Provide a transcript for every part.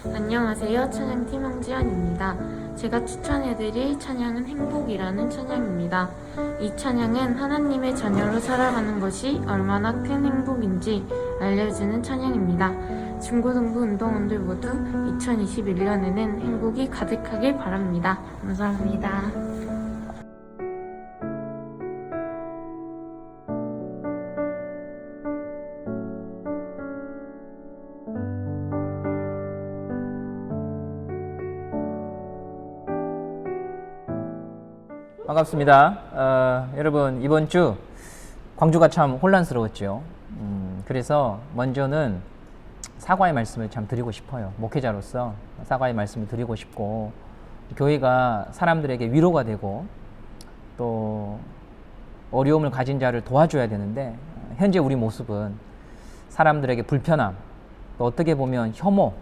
안녕하세요. 찬양팀 황지연입니다. 제가 추천해드릴 찬양은 행복이라는 찬양입니다. 이 찬양은 하나님의 자녀로 살아가는 것이 얼마나 큰 행복인지 알려주는 찬양입니다. 중고등부 운동원들 모두 2021년에는 행복이 가득하길 바랍니다. 감사합니다. 반갑습니다. 여러분, 이번 주 광주가 참 혼란스러웠죠. 그래서 먼저는 사과의 말씀을 참 드리고 싶어요. 목회자로서 사과의 말씀을 드리고 싶고, 교회가 사람들에게 위로가 되고 또 어려움을 가진 자를 도와줘야 되는데, 현재 우리 모습은 사람들에게 불편함, 또 어떻게 보면 혐오,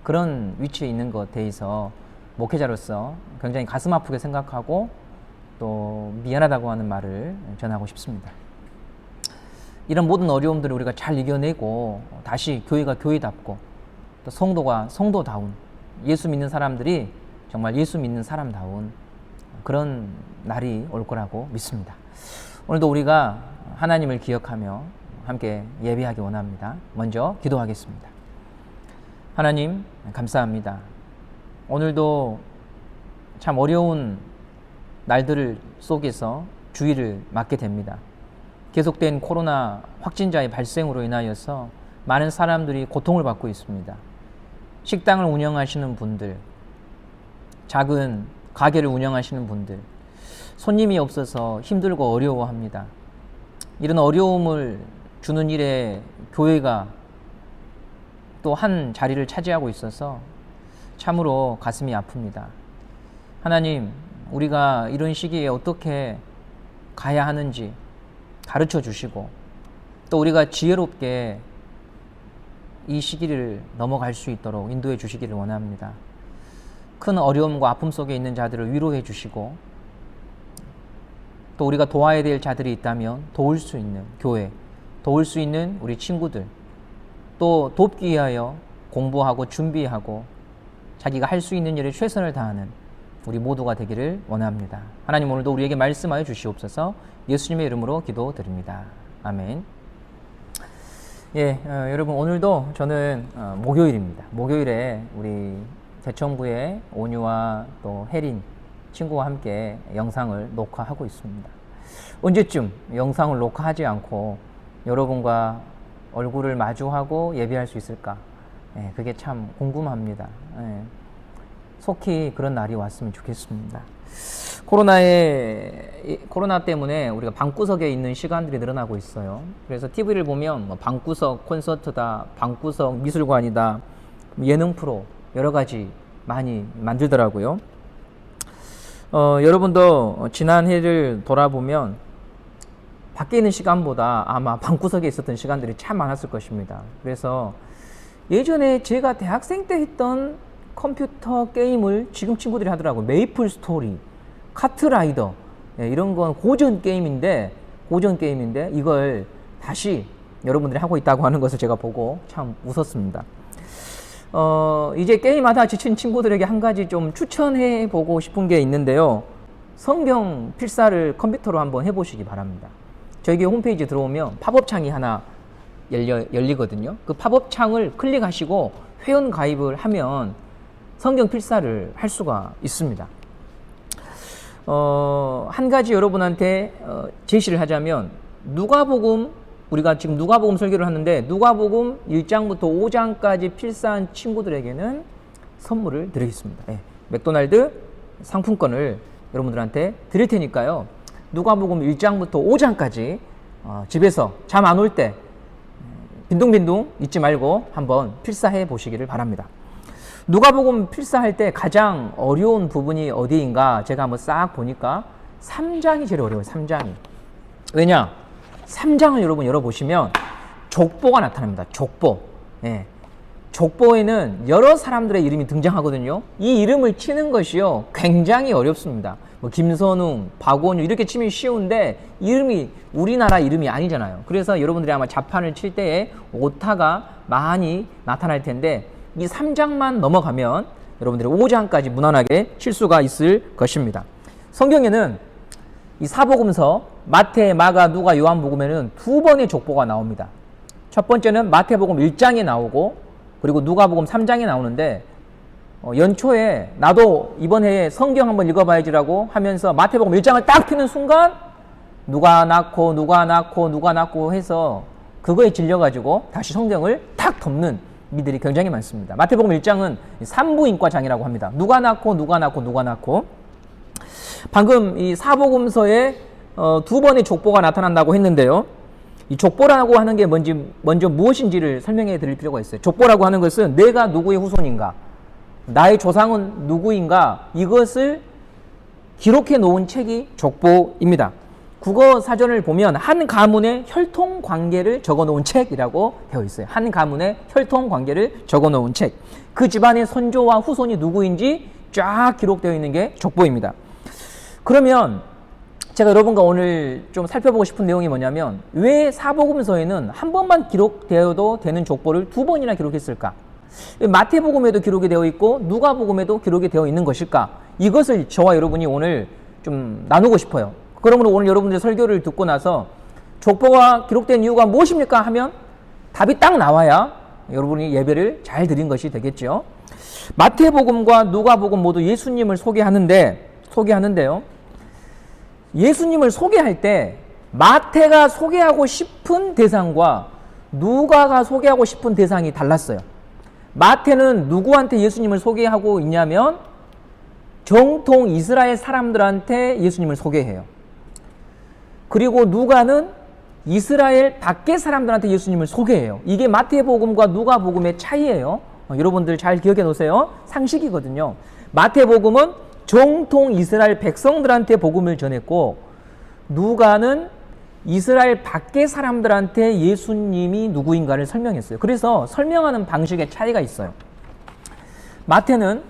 그런 위치에 있는 것에 대해서 목회자로서 굉장히 가슴 아프게 생각하고 또 미안하다고 하는 말을 전하고 싶습니다. 이런 모든 어려움들을 우리가 잘 이겨내고 다시 교회가 교회답고 또 성도가 성도다운, 예수 믿는 사람들이 정말 예수 믿는 사람다운 그런 날이 올 거라고 믿습니다. 오늘도 우리가 하나님을 기억하며 함께 예배하기 원합니다. 먼저 기도하겠습니다. 하나님, 감사합니다. 오늘도 참 어려운 날들 속에서 주의를 맡게 됩니다. 계속된 코로나 확진자의 발생으로 인하여서 많은 사람들이 고통을 받고 있습니다. 식당을 운영하시는 분들, 작은 가게를 운영하시는 분들, 손님이 없어서 힘들고 어려워합니다. 이런 어려움을 주는 일에 교회가 또 한 자리를 차지하고 있어서 참으로 가슴이 아픕니다. 하나님, 우리가 이런 시기에 어떻게 가야 하는지 가르쳐 주시고 또 우리가 지혜롭게 이 시기를 넘어갈 수 있도록 인도해 주시기를 원합니다. 큰 어려움과 아픔 속에 있는 자들을 위로해 주시고 또 우리가 도와야 될 자들이 있다면 도울 수 있는 교회, 도울 수 있는 우리 친구들, 또 돕기 위하여 공부하고 준비하고 자기가 할 수 있는 일에 최선을 다하는 우리 모두가 되기를 원합니다. 하나님, 오늘도 우리에게 말씀하여 주시옵소서. 예수님의 이름으로 기도드립니다. 아멘. 여러분, 오늘도 저는 목요일입니다. 목요일에 우리 대청부의 온유와 또 혜린 친구와 함께 영상을 녹화하고 있습니다. 언제쯤 영상을 녹화하지 않고 여러분과 얼굴을 마주하고 예배할 수 있을까? 그게 참 궁금합니다. 속히 그런 날이 왔으면 좋겠습니다. 코로나 때문에 우리가 방구석에 있는 시간들이 늘어나고 있어요. 그래서 TV를 보면 뭐 방구석 콘서트다, 방구석 미술관이다, 예능 프로 여러 가지 많이 만들더라고요. 여러분도 지난 해를 돌아보면 밖에 있는 시간보다 아마 방구석에 있었던 시간들이 참 많았을 것입니다. 그래서 예전에 제가 대학생 때 했던 컴퓨터 게임을 지금 친구들이 하더라고요. 메이플 스토리, 카트라이더, 이런 건 고전 게임인데 이걸 다시 여러분들이 하고 있다고 하는 것을 제가 보고 참 웃었습니다. 이제 게임하다 지친 친구들에게 한 가지 좀 추천해 보고 싶은 게 있는데요. 성경 필사를 컴퓨터로 한번 해보시기 바랍니다. 저희 홈페이지 들어오면 팝업 창이 하나 열리거든요. 그 팝업 창을 클릭하시고 회원 가입을 하면 성경 필사를 할 수가 있습니다. 한 가지 여러분한테 제시를 하자면 누가복음, 우리가 지금 누가복음 설교를 하는데 누가복음 1장부터 5장까지 필사한 친구들에게는 선물을 드리겠습니다. 맥도날드 상품권을 여러분들한테 드릴 테니까요. 누가복음 1장부터 5장까지 집에서 잠 안 올 때 빈둥빈둥 잊지 말고 한번 필사해 보시기를 바랍니다. 누가복음 필사할 때 가장 어려운 부분이 어디인가 제가 한번 싹 보니까 3장이 제일 어려워요. 3장이. 왜냐? 3장을 여러분 열어보시면 족보가 나타납니다. 족보. 족보에는 여러 사람들의 이름이 등장하거든요. 이 이름을 치는 것이요 굉장히 어렵습니다. 뭐 김선웅, 박원유 이렇게 치면 쉬운데 이름이 우리나라 이름이 아니잖아요. 그래서 여러분들이 아마 자판을 칠 때에 오타가 많이 나타날 텐데 이 3장만 넘어가면 여러분들이 5장까지 무난하게 칠 수가 있을 것입니다. 성경에는 이 사복음서 마태, 마가, 누가, 요한복음에는 두 번의 족보가 나옵니다. 첫 번째는 마태복음 1장에 나오고 그리고 누가복음 3장에 나오는데 연초에 나도 이번 해에 성경 한번 읽어봐야지라고 하면서 마태복음 1장을 딱 펴는 순간 누가 낳고 해서 그거에 질려가지고 다시 성경을 탁 덮는 이들이 굉장히 많습니다. 마태복음 1장은 산부인과장이라고 합니다. 누가 낳고 방금 이 사복음서에 두 번의 족보가 나타난다고 했는데요. 이 족보라고 하는 게 먼저 무엇인지를 설명해 드릴 필요가 있어요. 족보라고 하는 것은 내가 누구의 후손인가, 나의 조상은 누구인가, 이것을 기록해 놓은 책이 족보입니다. 국어 사전을 보면 한 가문의 혈통 관계를 적어 놓은 책이라고 되어 있어요. 한 가문의 혈통 관계를 적어 놓은 책. 그 집안의 선조와 후손이 누구인지 쫙 기록되어 있는 게 족보입니다. 그러면 제가 여러분과 오늘 좀 살펴보고 싶은 내용이 뭐냐면 왜 사복음서에는 한 번만 기록되어도 되는 족보를 두 번이나 기록했을까? 마태복음에도 기록이 되어 있고 누가복음에도 기록이 되어 있는 것일까? 이것을 저와 여러분이 오늘 좀 나누고 싶어요. 그러므로 오늘 여러분들 설교를 듣고 나서 족보가 기록된 이유가 무엇입니까? 하면 답이 딱 나와야 여러분이 예배를 잘 드린 것이 되겠죠. 마태복음과 누가복음 모두 예수님을 소개하는데요. 예수님을 소개할 때 마태가 소개하고 싶은 대상과 누가가 소개하고 싶은 대상이 달랐어요. 마태는 누구한테 예수님을 소개하고 있냐면 정통 이스라엘 사람들한테 예수님을 소개해요. 그리고 누가는 이스라엘 밖의 사람들한테 예수님을 소개해요. 이게 마태복음과 누가복음의 차이예요. 여러분들 잘 기억해 놓으세요. 상식이거든요. 마태복음은 정통 이스라엘 백성들한테 복음을 전했고 누가는 이스라엘 밖의 사람들한테 예수님이 누구인가를 설명했어요. 그래서 설명하는 방식에 차이가 있어요. 마태는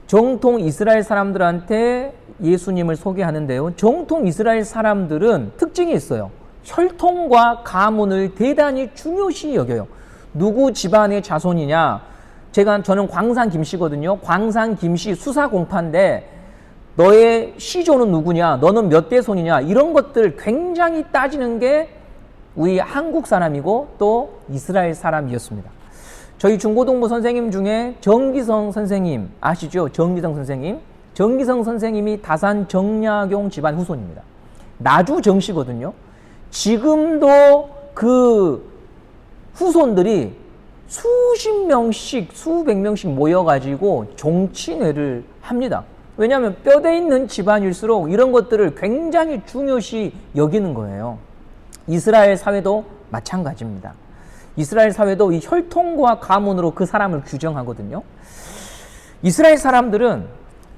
정통 이스라엘 사람들한테 예수님을 소개하는데요. 정통 이스라엘 사람들은 특징이 있어요. 혈통과 가문을 대단히 중요시 여겨요. 누구 집안의 자손이냐? 저는 광산 김씨거든요. 광산 김씨 수사 공파인데 너의 시조는 누구냐? 너는 몇 대손이냐? 이런 것들 굉장히 따지는 게 우리 한국 사람이고 또 이스라엘 사람이었습니다. 저희 중고등부 선생님 중에 정기성 선생님 아시죠? 정기성 선생님이 다산 정약용 집안 후손입니다. 나주 정씨거든요. 지금도 그 후손들이 수십 명씩, 수백 명씩 모여가지고 종친회를 합니다. 왜냐하면 뼈대 있는 집안일수록 이런 것들을 굉장히 중요시 여기는 거예요. 이스라엘 사회도 마찬가지입니다. 이스라엘 사회도 이 혈통과 가문으로 그 사람을 규정하거든요. 이스라엘 사람들은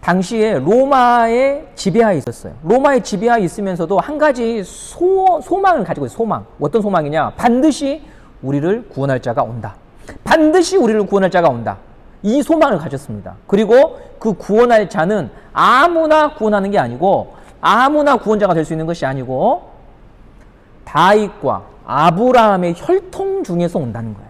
당시에 로마의 지배하에 있었어요. 로마의 지배하에 있으면서도 한 가지 소망을 가지고 있어요. 소망. 어떤 소망이냐? 반드시 우리를 구원할 자가 온다. 반드시 우리를 구원할 자가 온다. 이 소망을 가졌습니다. 그리고 그 구원할 자는 아무나 구원하는 게 아니고 아무나 구원자가 될 수 있는 것이 아니고 다윗과 아브라함의 혈통 중에서 온다는 거예요.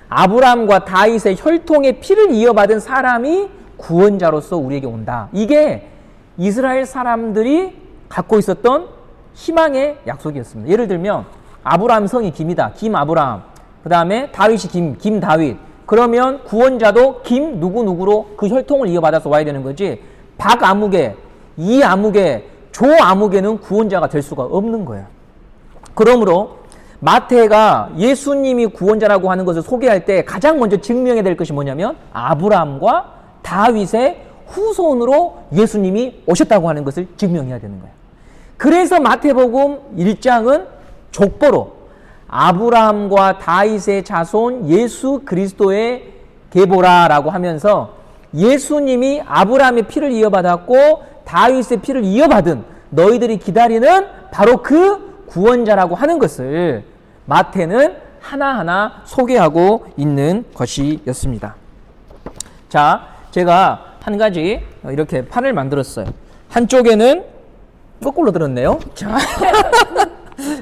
아브라함과 다윗의 혈통의 피를 이어받은 사람이 구원자로서 우리에게 온다. 이게 이스라엘 사람들이 갖고 있었던 희망의 약속이었습니다. 예를 들면 아브라함 성이 김이다. 김아브라함. 그 다음에 다윗이 김다윗. 그러면 구원자도 김 누구누구로 그 혈통을 이어받아서 와야 되는 거지 박아무개, 이아무개, 조아무개는 구원자가 될 수가 없는 거예요. 그러므로 마태가 예수님이 구원자라고 하는 것을 소개할 때 가장 먼저 증명해야 될 것이 뭐냐면 아브라함과 다윗의 후손으로 예수님이 오셨다고 하는 것을 증명해야 되는 거예요. 그래서 마태복음 1장은 족보로 아브라함과 다윗의 자손 예수 그리스도의 계보라라고 하면서 예수님이 아브라함의 피를 이어받았고 다윗의 피를 이어받은 너희들이 기다리는 바로 그 구원자라고 하는 것을 마태는 하나하나 소개하고 있는 것이었습니다. 자, 제가 한 가지 이렇게 판을 만들었어요. 한쪽에는 거꾸로 들었네요. 자,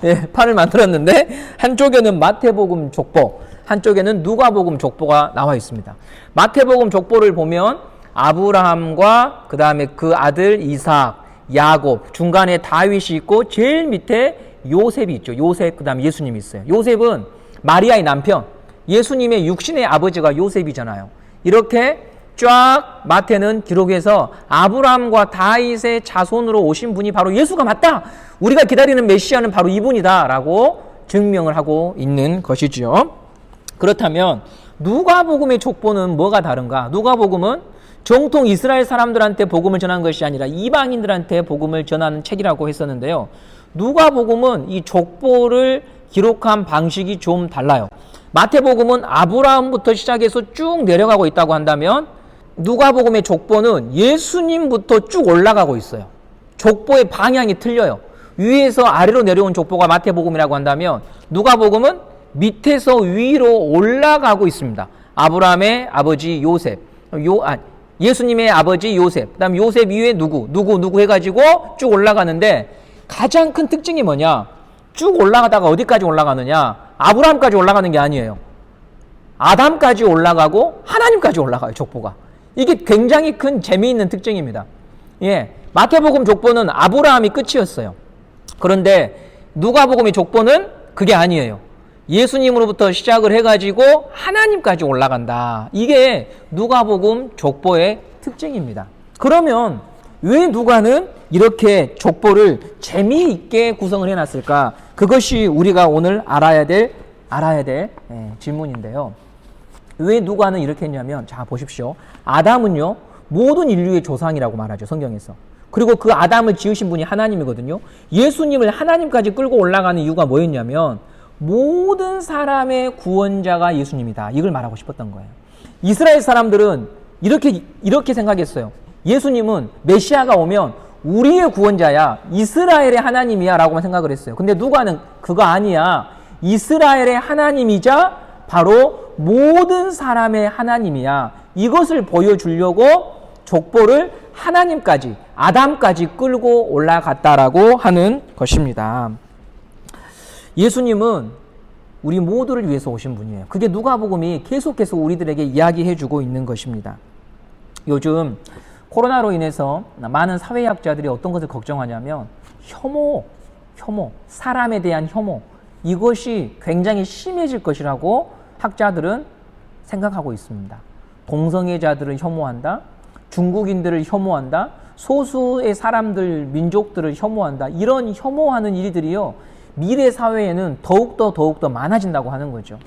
예, 판을 만들었는데 한쪽에는 마태복음 족보, 한쪽에는 누가복음 족보가 나와 있습니다. 마태복음 족보를 보면 아브라함과 그 다음에 그 아들 이삭, 야곱, 중간에 다윗이 있고 제일 밑에 요셉이 있죠. 요셉, 그 다음에 예수님이 있어요. 요셉은 마리아의 남편, 예수님의 육신의 아버지가 요셉이잖아요. 이렇게 쫙 마태는 기록해서 아브라함과 다윗의 자손으로 오신 분이 바로 예수가 맞다. 우리가 기다리는 메시아는 바로 이분이다 라고 증명을 하고 있는 것이죠. 그렇다면 누가복음의 족보는 뭐가 다른가? 누가복음은 정통 이스라엘 사람들한테 복음을 전한 것이 아니라 이방인들한테 복음을 전하는 책이라고 했었는데요. 누가복음은 이 족보를 기록한 방식이 좀 달라요. 마태복음은 아브라함부터 시작해서 쭉 내려가고 있다고 한다면 누가복음의 족보는 예수님부터 쭉 올라가고 있어요. 족보의 방향이 틀려요. 위에서 아래로 내려온 족보가 마태복음이라고 한다면 누가복음은 밑에서 위로 올라가고 있습니다. 아브라함의 아버지 요셉, 예수님의 아버지 요셉, 그 다음 요셉 이후에 누구 해가지고 쭉 올라가는데 가장 큰 특징이 뭐냐? 쭉 올라가다가 어디까지 올라가느냐? 아브라함까지 올라가는 게 아니에요. 아담까지 올라가고 하나님까지 올라가요, 족보가. 이게 굉장히 큰 재미있는 특징입니다. 예, 마태복음 족보는 아브라함이 끝이었어요. 그런데 누가복음의 족보는 그게 아니에요. 예수님으로부터 시작을 해가지고 하나님까지 올라간다. 이게 누가복음 족보의 특징입니다. 그러면 왜 누가는 이렇게 족보를 재미있게 구성을 해놨을까? 그것이 우리가 오늘 알아야 될 질문인데요. 왜 누가는 이렇게 했냐면, 자 보십시오. 아담은요 모든 인류의 조상이라고 말하죠, 성경에서. 그리고 그 아담을 지으신 분이 하나님이거든요. 예수님을 하나님까지 끌고 올라가는 이유가 뭐였냐면 모든 사람의 구원자가 예수님이다, 이걸 말하고 싶었던 거예요. 이스라엘 사람들은 이렇게 생각했어요. 예수님은 메시아가 오면 우리의 구원자야, 이스라엘의 하나님이야 라고만 생각을 했어요. 근데 누가는 그거 아니야, 이스라엘의 하나님이자 바로 모든 사람의 하나님이야, 이것을 보여주려고 족보를 하나님까지, 아담까지 끌고 올라갔다라고 하는 것입니다. 예수님은 우리 모두를 위해서 오신 분이에요. 그게 누가복음이 계속해서 우리들에게 이야기해주고 있는 것입니다. 요즘 코로나로 인해서 많은 사회학자들이 어떤 것을 걱정하냐면 혐오, 사람에 대한 혐오, 이것이 굉장히 심해질 것이라고 학자들은 생각하고 있습니다. 동성애자들을 혐오한다, 중국인들을 혐오한다, 소수의 사람들, 민족들을 혐오한다. 이런 혐오하는 일들이요, 미래 사회에는 더욱더 많아진다고 하는 거죠.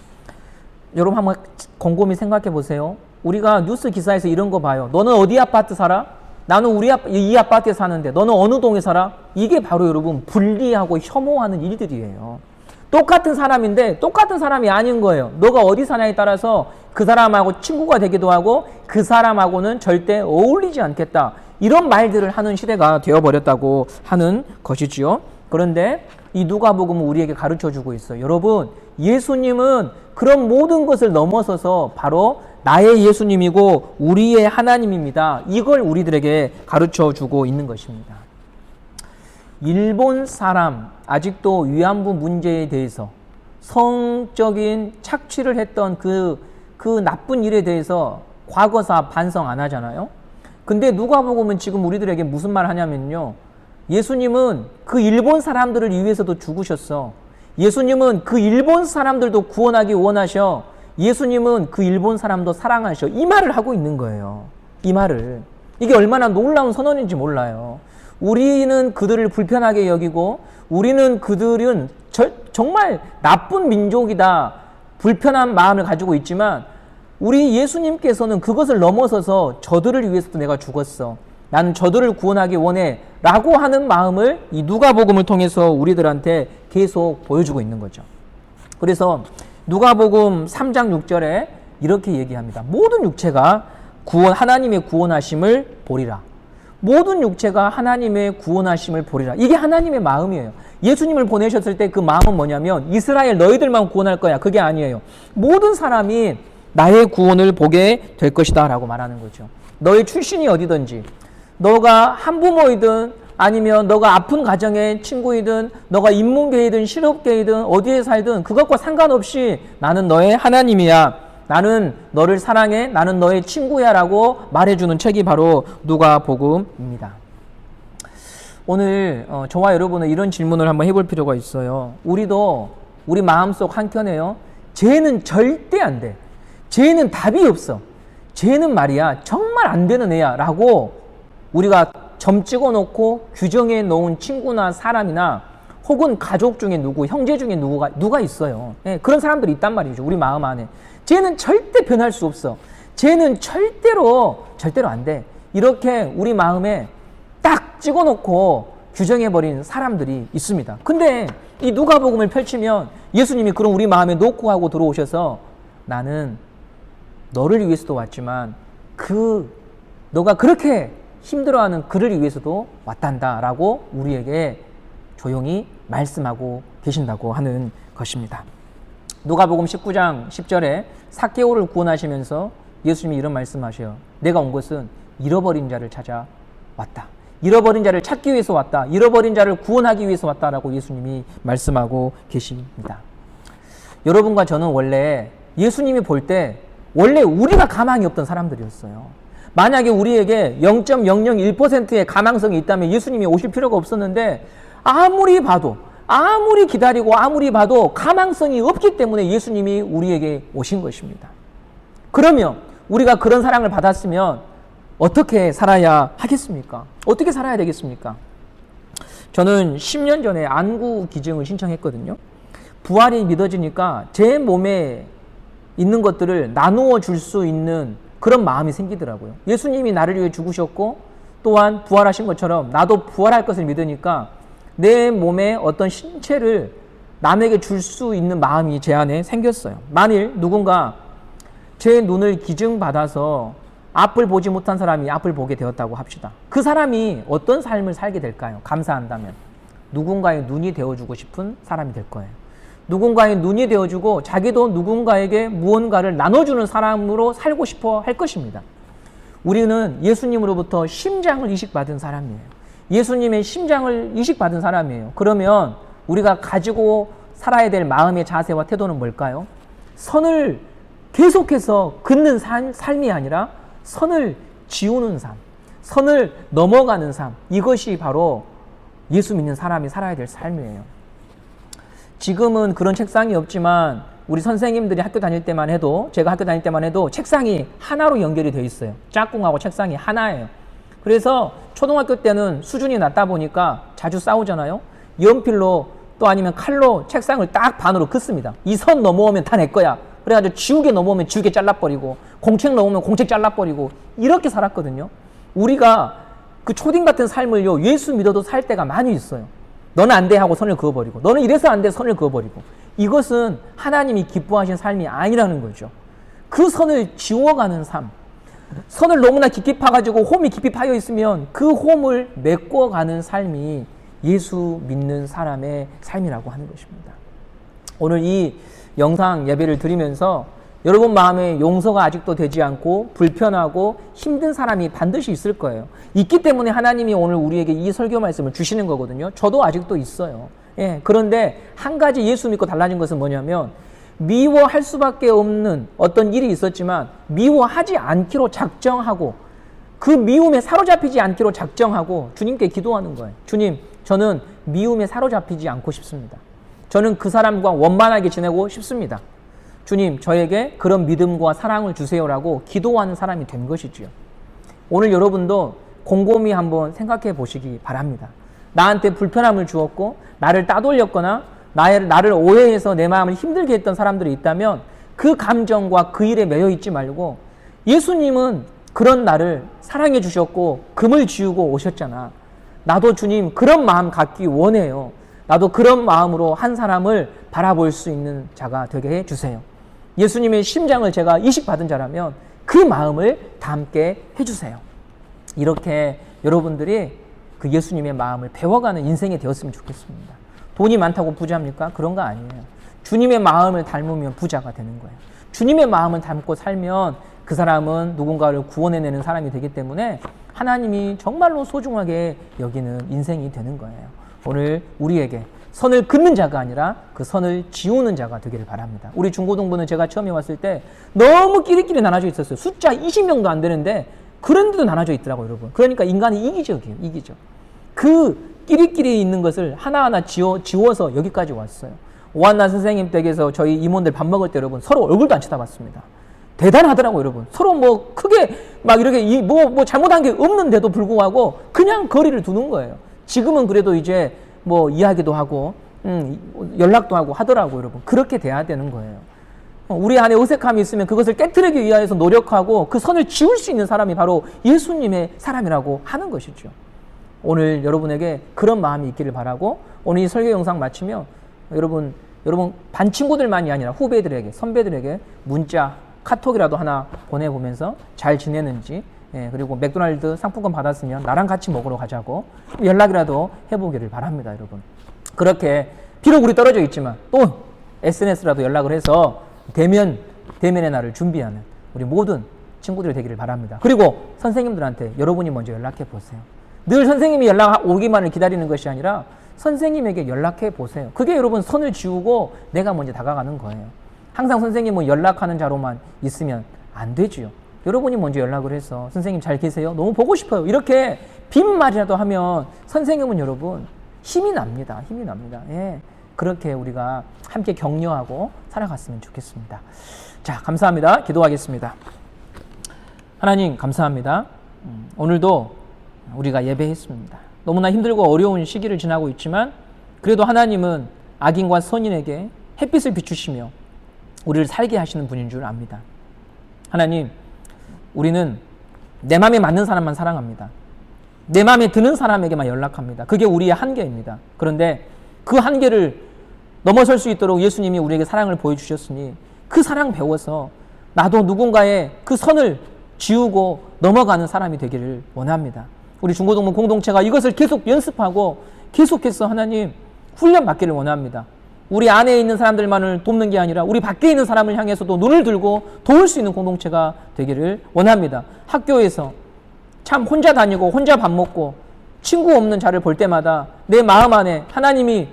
여러분 한번 곰곰이 생각해 보세요. 우리가 뉴스 기사에서 이런 거 봐요. 너는 어디 아파트 살아? 나는 이 아파트에 사는데 너는 어느 동에 살아? 이게 바로 여러분 분리하고 혐오하는 일들이에요. 똑같은 사람인데 똑같은 사람이 아닌 거예요. 너가 어디 사냐에 따라서 그 사람하고 친구가 되기도 하고 그 사람하고는 절대 어울리지 않겠다, 이런 말들을 하는 시대가 되어버렸다고 하는 것이지요. 그런데 이 누가복음은 우리에게 가르쳐주고 있어요. 여러분, 예수님은 그런 모든 것을 넘어서서 바로 나의 예수님이고 우리의 하나님입니다. 이걸 우리들에게 가르쳐주고 있는 것입니다. 일본 사람, 아직도 위안부 문제에 대해서 성적인 착취를 했던 그 나쁜 일에 대해서 과거사 반성 안 하잖아요. 근데 누가복음은 지금 우리들에게 무슨 말 하냐면요, 예수님은 그 일본 사람들을 위해서도 죽으셨어. 예수님은 그 일본 사람들도 구원하기 원하셔. 예수님은 그 일본 사람도 사랑하셔. 이 말을 하고 있는 거예요. 이 말을. 이게 얼마나 놀라운 선언인지 몰라요. 우리는 그들을 불편하게 여기고 우리는 그들은 정말 나쁜 민족이다, 불편한 마음을 가지고 있지만 우리 예수님께서는 그것을 넘어서서 저들을 위해서도 내가 죽었어, 나는 저들을 구원하기 원해 라고 하는 마음을 이 누가복음을 통해서 우리들한테 계속 보여주고 있는 거죠. 그래서 누가복음 3장 6절에 이렇게 얘기합니다. 모든 육체가 하나님의 구원하심을 보리라. 모든 육체가 하나님의 구원하심을 보리라. 이게 하나님의 마음이에요. 예수님을 보내셨을 때 그 마음은 뭐냐면 이스라엘 너희들만 구원할 거야, 그게 아니에요. 모든 사람이 나의 구원을 보게 될 것이다 라고 말하는 거죠. 너의 출신이 어디든지, 너가 한부모이든 아니면 너가 아픈 가정의 친구이든 너가 인문계이든 실업계이든 어디에 살든 그것과 상관없이 나는 너의 하나님이야. 나는 너를 사랑해. 나는 너의 친구야 라고 말해주는 책이 바로 누가복음입니다. 오늘 저와 여러분은 이런 질문을 한번 해볼 필요가 있어요. 우리도 우리 마음속 한켠에요. 죄는 절대 안 돼. 죄는 답이 없어. 죄는 말이야 정말 안 되는 애야 라고 우리가 점 찍어놓고 규정해 놓은 친구나 사람이나 혹은 가족 중에 누구, 형제 중에 누가 있어요. 예, 그런 사람들이 있단 말이죠. 우리 마음 안에. 쟤는 절대 변할 수 없어. 쟤는 절대로 안 돼. 이렇게 우리 마음에 딱 찍어놓고 규정해버린 사람들이 있습니다. 근데 이 누가복음을 펼치면 예수님이 그럼 우리 마음에 놓고 하고 들어오셔서 나는 너를 위해서도 왔지만 너가 그렇게 힘들어하는 그를 위해서도 왔단다 라고 우리에게 조용히 말씀하고 계신다고 하는 것입니다. 누가복음 19장 10절에 삭개오를 구원하시면서 예수님이 이런 말씀하셔요. 내가 온 것은 잃어버린 자를 찾아 왔다. 잃어버린 자를 찾기 위해서 왔다. 잃어버린 자를 구원하기 위해서 왔다라고 예수님이 말씀하고 계십니다. 여러분과 저는 원래 예수님이 볼 때 원래 우리가 가망이 없던 사람들이었어요. 만약에 우리에게 0.001%의 가망성이 있다면 예수님이 오실 필요가 없었는데 아무리 봐도 아무리 기다리고 아무리 봐도 가망성이 없기 때문에 예수님이 우리에게 오신 것입니다. 그러면 우리가 그런 사랑을 받았으면 어떻게 살아야 하겠습니까? 어떻게 살아야 되겠습니까? 저는 10년 전에 안구 기증을 신청했거든요. 부활이 믿어지니까 제 몸에 있는 것들을 나누어 줄 수 있는 그런 마음이 생기더라고요. 예수님이 나를 위해 죽으셨고 또한 부활하신 것처럼 나도 부활할 것을 믿으니까 내 몸에 어떤 신체를 남에게 줄 수 있는 마음이 제 안에 생겼어요. 만일 누군가 제 눈을 기증받아서 앞을 보지 못한 사람이 앞을 보게 되었다고 합시다. 그 사람이 어떤 삶을 살게 될까요? 감사한다면 누군가의 눈이 되어주고 싶은 사람이 될 거예요. 누군가의 눈이 되어주고 자기도 누군가에게 무언가를 나눠주는 사람으로 살고 싶어 할 것입니다. 우리는 예수님으로부터 심장을 이식받은 사람이에요. 예수님의 심장을 이식받은 사람이에요. 그러면 우리가 가지고 살아야 될 마음의 자세와 태도는 뭘까요? 선을 계속해서 긋는 삶이 아니라 선을 지우는 삶, 선을 넘어가는 삶, 이것이 바로 예수 믿는 사람이 살아야 될 삶이에요. 지금은 그런 책상이 없지만 우리 선생님들이 학교 다닐 때만 해도 제가 학교 다닐 때만 해도 책상이 하나로 연결이 되어 있어요. 짝꿍하고 책상이 하나예요. 그래서 초등학교 때는 수준이 낮다 보니까 자주 싸우잖아요. 연필로 또 아니면 칼로 책상을 딱 반으로 긋습니다. 이 선 넘어오면 다 내 거야. 그래가지고 지우개 넘어오면 지우개 잘라버리고 공책 넘어오면 공책 잘라버리고 이렇게 살았거든요. 우리가 그 초딩 같은 삶을요 예수 믿어도 살 때가 많이 있어요. 너는 안 돼 하고 선을 그어버리고 너는 이래서 안 돼 선을 그어버리고 이것은 하나님이 기뻐하신 삶이 아니라는 거죠. 그 선을 지워가는 삶, 선을 너무나 깊이 파가지고 홈이 깊이 파여 있으면 그 홈을 메꿔가는 삶이 예수 믿는 사람의 삶이라고 하는 것입니다. 오늘 이 영상 예배를 드리면서 여러분 마음에 용서가 아직도 되지 않고 불편하고 힘든 사람이 반드시 있을 거예요. 있기 때문에 하나님이 오늘 우리에게 이 설교 말씀을 주시는 거거든요. 저도 아직도 있어요. 예, 그런데 한 가지 예수 믿고 달라진 것은 뭐냐면 미워할 수밖에 없는 어떤 일이 있었지만 미워하지 않기로 작정하고 그 미움에 사로잡히지 않기로 작정하고 주님께 기도하는 거예요. 주님, 저는 미움에 사로잡히지 않고 싶습니다. 저는 그 사람과 원만하게 지내고 싶습니다. 주님, 저에게 그런 믿음과 사랑을 주세요라고 기도하는 사람이 된 것이지요. 오늘 여러분도 곰곰이 한번 생각해 보시기 바랍니다. 나한테 불편함을 주었고 나를 따돌렸거나 나를 오해해서 내 마음을 힘들게 했던 사람들이 있다면 그 감정과 그 일에 매여 있지 말고 예수님은 그런 나를 사랑해 주셨고 금을 지우고 오셨잖아. 나도 주님 그런 마음 갖기 원해요. 나도 그런 마음으로 한 사람을 바라볼 수 있는 자가 되게 해주세요. 예수님의 심장을 제가 이식받은 자라면 그 마음을 담게 해주세요. 이렇게 여러분들이 그 예수님의 마음을 배워가는 인생이 되었으면 좋겠습니다. 돈이 많다고 부자입니까? 그런 거 아니에요. 주님의 마음을 닮으면 부자가 되는 거예요. 주님의 마음을 닮고 살면 그 사람은 누군가를 구원해내는 사람이 되기 때문에 하나님이 정말로 소중하게 여기는 인생이 되는 거예요. 오늘 우리에게 선을 긋는 자가 아니라 그 선을 지우는 자가 되기를 바랍니다. 우리 중고등부는 제가 처음에 왔을 때 너무 끼리끼리 나눠져 있었어요. 숫자 20명도 안 되는데 그런데도 나눠져 있더라고요, 여러분. 그러니까 인간이 이기적이에요, 이기적. 그 끼리끼리 있는 것을 하나하나 지워서 여기까지 왔어요. 오한나 선생님 댁에서 저희 임원들 밥 먹을 때 여러분 서로 얼굴도 안 쳐다봤습니다. 대단하더라고요, 여러분. 서로 뭐 크게 막 이렇게 뭐 잘못한 게 없는데도 불구하고 그냥 거리를 두는 거예요. 지금은 그래도 이제 뭐 이야기도 하고 연락도 하고 하더라고요, 여러분. 그렇게 돼야 되는 거예요. 우리 안에 어색함이 있으면 그것을 깨트리기 위해서 노력하고 그 선을 지울 수 있는 사람이 바로 예수님의 사람이라고 하는 것이죠. 오늘 여러분에게 그런 마음이 있기를 바라고, 오늘 이 설교 영상 마치면 여러분 반 친구들만이 아니라 후배들에게, 선배들에게 문자, 카톡이라도 하나 보내보면서 잘 지내는지, 그리고 맥도날드 상품권 받았으면 나랑 같이 먹으러 가자고 연락이라도 해보기를 바랍니다, 여러분. 그렇게 비록 우리 떨어져 있지만 또 SNS라도 연락을 해서 대면의 날을 준비하는 우리 모든 친구들이 되기를 바랍니다. 그리고 선생님들한테 여러분이 먼저 연락해 보세요. 늘 선생님이 연락 오기만을 기다리는 것이 아니라 선생님에게 연락해 보세요. 그게 여러분 선을 지우고 내가 먼저 다가가는 거예요. 항상 선생님은 연락하는 자로만 있으면 안 되지요. 여러분이 먼저 연락을 해서 선생님 잘 계세요? 너무 보고 싶어요. 이렇게 빈말이라도 하면 선생님은 여러분 힘이 납니다. 힘이 납니다. 예. 그렇게 우리가 함께 격려하고 살아갔으면 좋겠습니다. 자, 감사합니다. 기도하겠습니다. 하나님 감사합니다. 오늘도 우리가 예배했습니다. 너무나 힘들고 어려운 시기를 지나고 있지만 그래도 하나님은 악인과 선인에게 햇빛을 비추시며 우리를 살게 하시는 분인 줄 압니다. 하나님, 우리는 내 마음에 맞는 사람만 사랑합니다. 내 마음에 드는 사람에게만 연락합니다. 그게 우리의 한계입니다. 그런데 그 한계를 넘어설 수 있도록 예수님이 우리에게 사랑을 보여주셨으니 그 사랑 배워서 나도 누군가의 그 선을 지우고 넘어가는 사람이 되기를 원합니다. 우리 중고등부 공동체가 이것을 계속 연습하고 계속해서 하나님 훈련 받기를 원합니다. 우리 안에 있는 사람들만을 돕는 게 아니라 우리 밖에 있는 사람을 향해서도 눈을 들고 도울 수 있는 공동체가 되기를 원합니다. 학교에서 참 혼자 다니고 혼자 밥 먹고 친구 없는 자를 볼 때마다 내 마음 안에 하나님이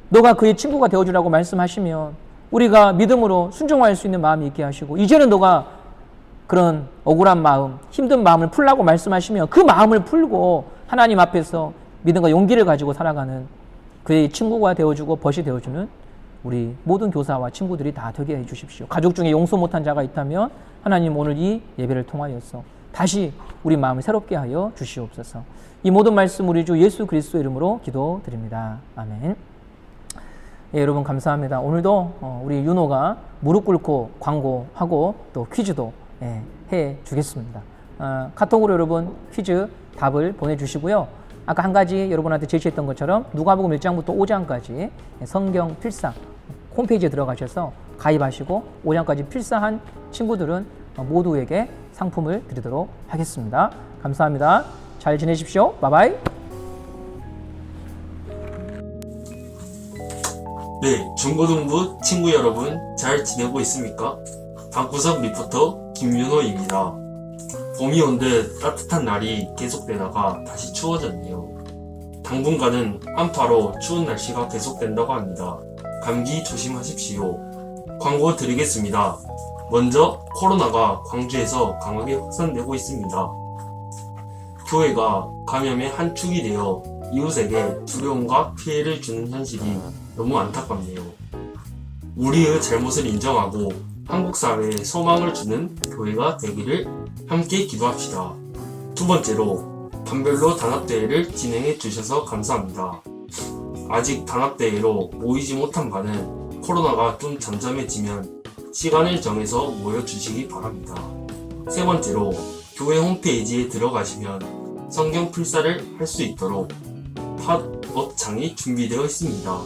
너가 그의 친구가 되어주라고 말씀하시면 우리가 믿음으로 순종할 수 있는 마음이 있게 하시고, 이제는 너가 그런 억울한 마음, 힘든 마음을 풀라고 말씀하시면 그 마음을 풀고 하나님 앞에서 믿음과 용기를 가지고 살아가는 그의 친구가 되어주고 벗이 되어주는 우리 모든 교사와 친구들이 다 되게 해주십시오. 가족 중에 용서 못한 자가 있다면 하나님 오늘 이 예배를 통하여서 다시 우리 마음을 새롭게 하여 주시옵소서. 이 모든 말씀 우리 주 예수 그리스도의 이름으로 기도드립니다. 아멘. 예, 여러분 감사합니다. 오늘도 우리 윤호가 무릎 꿇고 광고하고 또 퀴즈도 해 주겠습니다. 카톡으로 여러분 퀴즈 답을 보내주시고요. 아까 한 가지 여러분한테 제시했던 것처럼 누가복음 1장부터 5장까지 성경 필사 홈페이지에 들어가셔서 가입하시고 5장까지 필사한 친구들은 모두에게 상품을 드리도록 하겠습니다. 감사합니다. 잘 지내십시오. 바이바이. 네, 중고등부 친구 여러분 잘 지내고 있습니까? 방구석 리포터 김윤호입니다. 봄이 온 듯 따뜻한 날이 계속되다가 다시 추워졌네요. 당분간은 한파로 추운 날씨가 계속된다고 합니다. 감기 조심하십시오. 광고 드리겠습니다. 먼저 코로나가 광주에서 강하게 확산되고 있습니다. 교회가 감염의 한 축이 되어 이웃에게 두려움과 피해를 주는 현실이 너무 안타깝네요. 우리의 잘못을 인정하고 한국 사회에 소망을 주는 교회가 되기를 함께 기도합시다. 두 번째로 반별로 단합대회를 진행해 주셔서 감사합니다. 아직 단합대회로 모이지 못한 바는 코로나가 좀 잠잠해지면 시간을 정해서 모여주시기 바랍니다. 세 번째로 교회 홈페이지에 들어가시면 성경 필사를 할 수 있도록 팝업창이 준비되어 있습니다.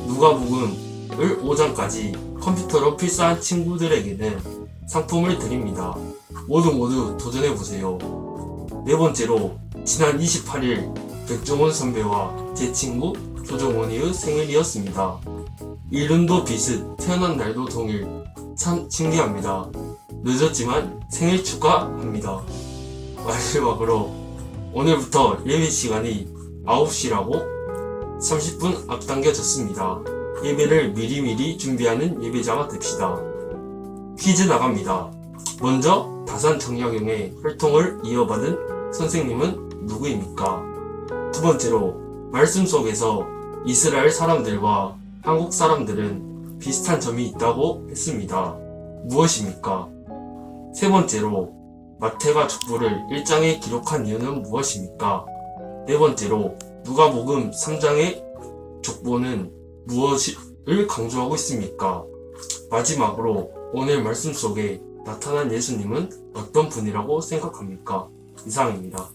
누가복음을 5장까지 컴퓨터로 필사한 친구들에게는 상품을 드립니다. 모두 도전해보세요. 네 번째로 지난 28일 백종원 선배와 제 친구 조정원이의 생일이었습니다. 이름도 비슷, 태어난 날도 동일. 참 신기합니다. 늦었지만 생일 축하합니다. 마지막으로 오늘부터 예배 시간이 9시라고 30분 앞당겨졌습니다. 예배를 미리미리 준비하는 예배자가 됩시다. 퀴즈 나갑니다. 먼저 다산 정약용의 활동을 이어받은 선생님은 누구입니까? 두 번째로 말씀 속에서 이스라엘 사람들과 한국 사람들은 비슷한 점이 있다고 했습니다. 무엇입니까? 세 번째로 마태가 족보를 1장에 기록한 이유는 무엇입니까? 네 번째로 누가복음 3장의 족보는 무엇을 강조하고 있습니까? 마지막으로 오늘 말씀 속에 나타난 예수님은 어떤 분이라고 생각합니까? 이상입니다.